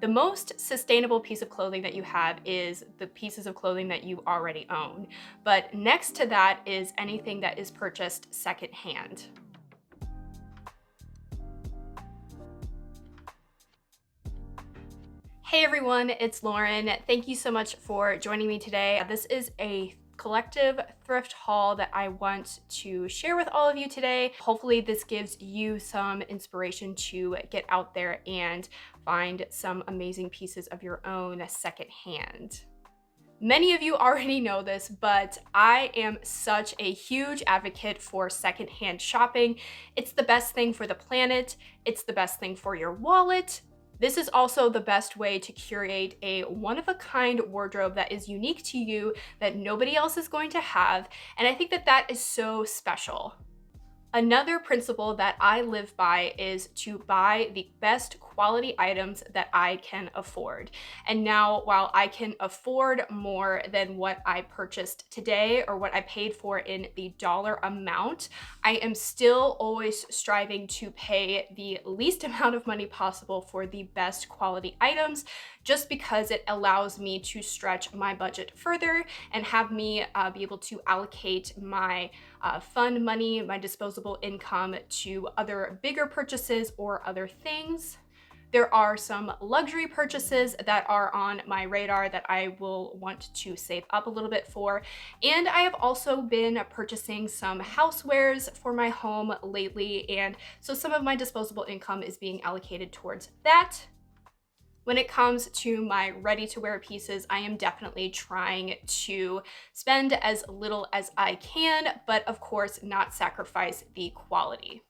The most sustainable piece of clothing that you have is the pieces of clothing that you already own. But next to that is anything that is purchased secondhand. Hey everyone, it's Lauren. Thank you so much for joining me today. This is a collective thrift haul that I want to share with all of you today. Hopefully this gives you some inspiration to get out there and find some amazing pieces of your own secondhand. Many of you already know this, but I am such a huge advocate for secondhand shopping. It's the best thing for the planet. It's the best thing for your wallet. This is also the best way to curate a one-of-a-kind wardrobe that is unique to you, that nobody else is going to have, and I think that that is so special. Another principle that I live by is to buy the best quality items that I can afford. And now, while I can afford more than what I purchased today or what I paid for in the dollar amount, I am still always striving to pay the least amount of money possible for the best quality items, just because it allows me to stretch my budget further and have me be able to allocate my fund money, my disposable income, to other bigger purchases or other things. There are some luxury purchases that are on my radar that I will want to save up a little bit for. And I have also been purchasing some housewares for my home lately, and so some of my disposable income is being allocated towards that. When it comes to my ready-to-wear pieces, I am definitely trying to spend as little as I can, but of course not sacrifice the quality.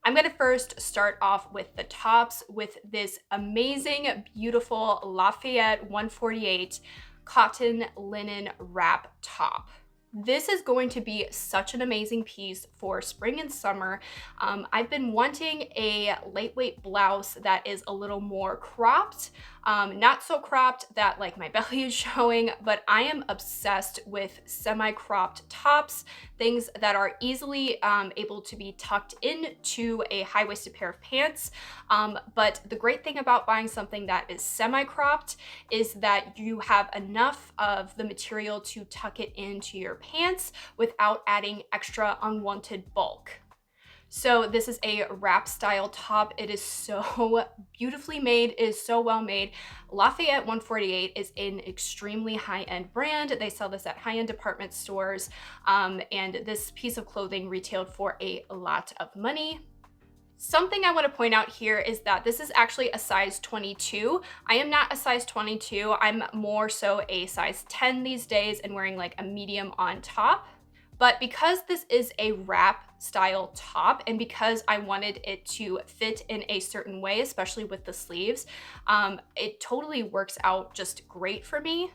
I'm gonna first start off with the tops with this amazing, beautiful Lafayette 148 cotton linen wrap top. This is going to be such an amazing piece for spring and summer. I've been wanting a lightweight blouse that is a little more cropped, not so cropped that like my belly is showing, but I am obsessed with semi-cropped tops, things that are easily able to be tucked into a high-waisted pair of pants. But the great thing about buying something that is semi-cropped is that you have enough of the material to tuck it into your pants without adding extra unwanted bulk. So this is a wrap style top. It is so beautifully made, it is so well made. Lafayette 148 is an extremely high-end brand. They sell this at high-end department stores, and this piece of clothing retailed for a lot of money. Something I want to point out here is that this is actually a size 22. I am not a size 22. I'm more so a size 10 these days and wearing like a medium on top. But because this is a wrap style top and because I wanted it to fit in a certain way, especially with the sleeves, it totally works out just great for me.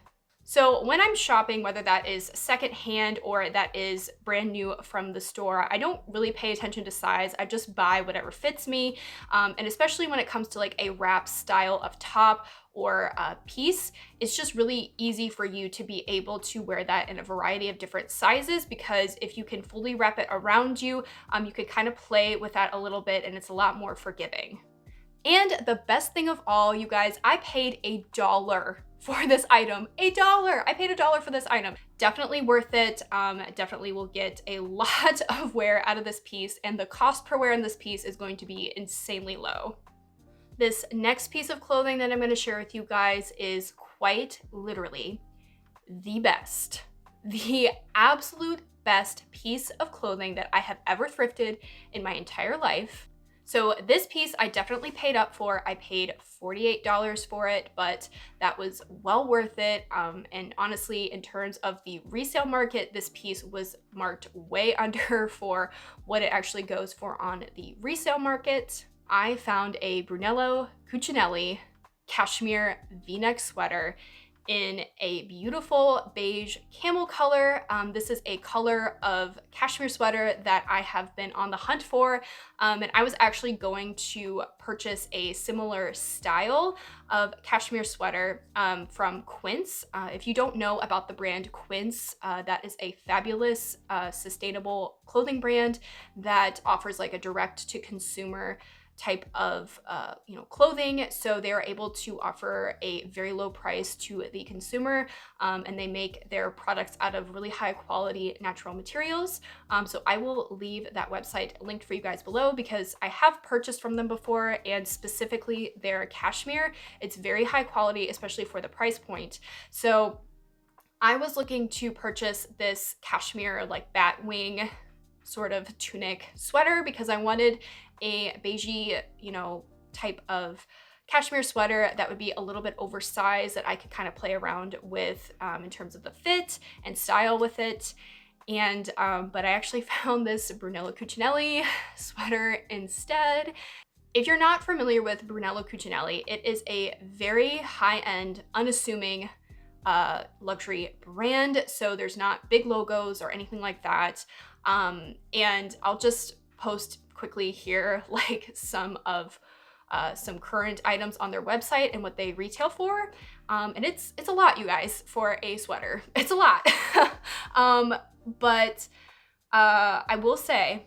So when I'm shopping, whether that is secondhand or that is brand new from the store, I don't really pay attention to size. I just buy whatever fits me. And especially when it comes to like a wrap style of top or a piece, it's just really easy for you to be able to wear that in a variety of different sizes, because if you can fully wrap it around you, you can kind of play with that a little bit and it's a lot more forgiving. And the best thing of all, you guys, I paid $1 for this item. $1! I paid $1 for this item. Definitely worth it. Definitely will get a lot of wear out of this piece, and the cost per wear in this piece is going to be insanely low. This next piece of clothing that I'm going to share with you guys is quite literally the best. The absolute best piece of clothing that I have ever thrifted in my entire life. So this piece I definitely paid up for. I paid $48 for it, but that was well worth it. And honestly, in terms of the resale market, this piece was marked way under for what it actually goes for on the resale market. I found a Brunello Cucinelli cashmere V-neck sweater in a beautiful beige camel color. This is a color of cashmere sweater that I have been on the hunt for, and I was actually going to purchase a similar style of cashmere sweater from Quince. If you don't know about the brand Quince, that is a fabulous sustainable clothing brand that offers like a direct to consumer type of clothing, so they're able to offer a very low price to the consumer, and they make their products out of really high quality natural materials. So I will leave that website linked for you guys below, because I have purchased from them before, and specifically their cashmere, it's very high quality, especially for the price point. So I was looking to purchase this cashmere like batwing sort of tunic sweater because I wanted a beigey, type of cashmere sweater that would be a little bit oversized that I could kind of play around with in terms of the fit and style with it. And but I actually found this Brunello Cucinelli sweater instead. If you're not familiar with Brunello Cucinelli, it is a very high-end, unassuming luxury brand. So there's not big logos or anything like that. And I'll just post quickly here like some current items on their website and what they retail for. And it's a lot, you guys, for a sweater. It's a lot. But I will say,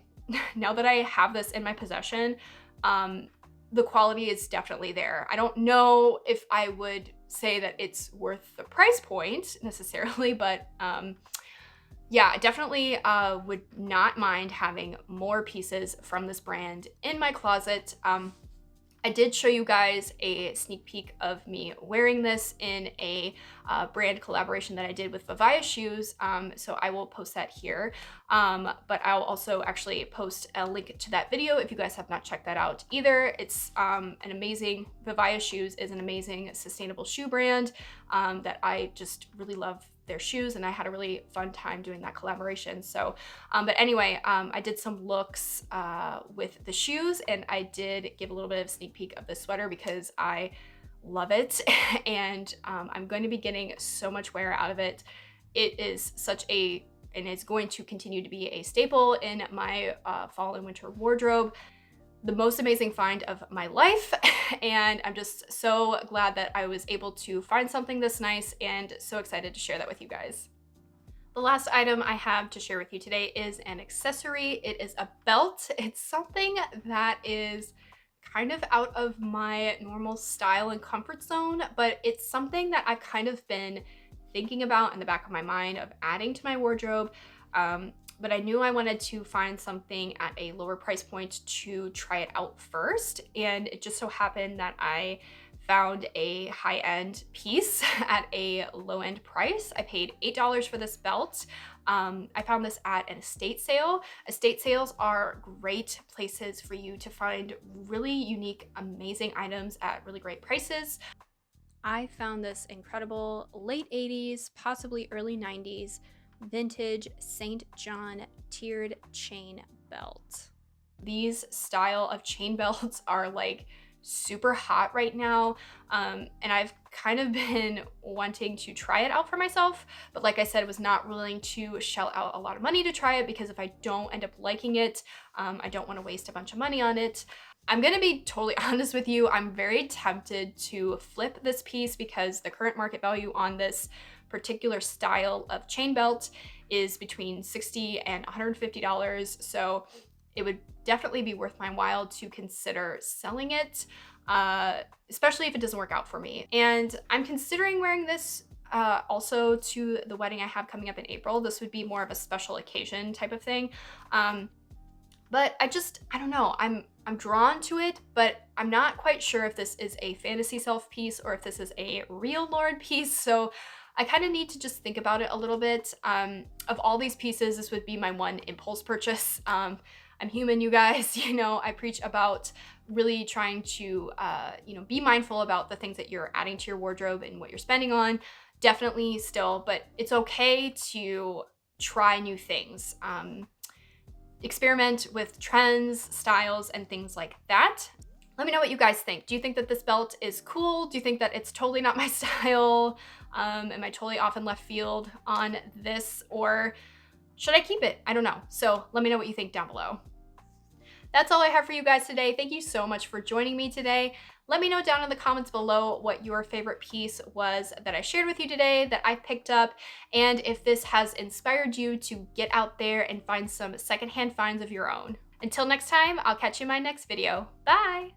now that I have this in my possession, the quality is definitely there. I don't know if I would say that it's worth the price point necessarily, but yeah, I definitely would not mind having more pieces from this brand in my closet. I did show you guys a sneak peek of me wearing this in a brand collaboration that I did with Vivaya shoes, so I will post that here. But I'll also actually post a link to that video if you guys have not checked that out either. It's an amazing, Vivaya shoes is an amazing sustainable shoe brand that I just really love their shoes, and I had a really fun time doing that collaboration. So but anyway, I did some looks with the shoes, and I did give a little bit of a sneak peek of this sweater because I love it and I'm going to be getting so much wear out of it. It is and it's going to continue to be a staple in my fall and winter wardrobe. The most amazing find of my life, and I'm just so glad that I was able to find something this nice, and so excited to share that with you guys. The last item I have to share with you today is an accessory. It is a belt. It's something that is kind of out of my normal style and comfort zone, but it's something that I've kind of been thinking about in the back of my mind of adding to my wardrobe. But I knew I wanted to find something at a lower price point to try it out first. And it just so happened that I found a high-end piece at a low-end price. I paid $8 for this belt. I found this at an estate sale. Estate sales are great places for you to find really unique, amazing items at really great prices. I found this incredible late 80s, possibly early 90s, vintage St. John tiered chain belt. These style of chain belts are like super hot right now, and I've kind of been wanting to try it out for myself, but like I said, was not willing to shell out a lot of money to try it, because if I don't end up liking it, I don't want to waste a bunch of money on it. I'm gonna be totally honest with you, I'm very tempted to flip this piece because the current market value on this particular style of chain belt is between $60 and $150, so it would definitely be worth my while to consider selling it, especially if it doesn't work out for me. And I'm considering wearing this also to the wedding I have coming up in April. This would be more of a special occasion type of thing. But I don't know, I'm drawn to it, but I'm not quite sure if this is a fantasy self piece or if this is a real Lord piece. So I kind of need to just think about it a little bit. Of all these pieces, this would be my one impulse purchase. I'm human, you guys. I preach about really trying to, be mindful about the things that you're adding to your wardrobe and what you're spending on. Definitely still, but it's okay to try new things. Experiment with trends, styles, and things like that. Let me know what you guys think. Do you think that this belt is cool? Do you think that it's totally not my style? Am I totally off in left field on this, or should I keep it? I don't know. So let me know what you think down below. That's all I have for you guys today. Thank you so much for joining me today. Let me know down in the comments below what your favorite piece was that I shared with you today, that I picked up, and if this has inspired you to get out there and find some secondhand finds of your own. Until next time, I'll catch you in my next video. Bye!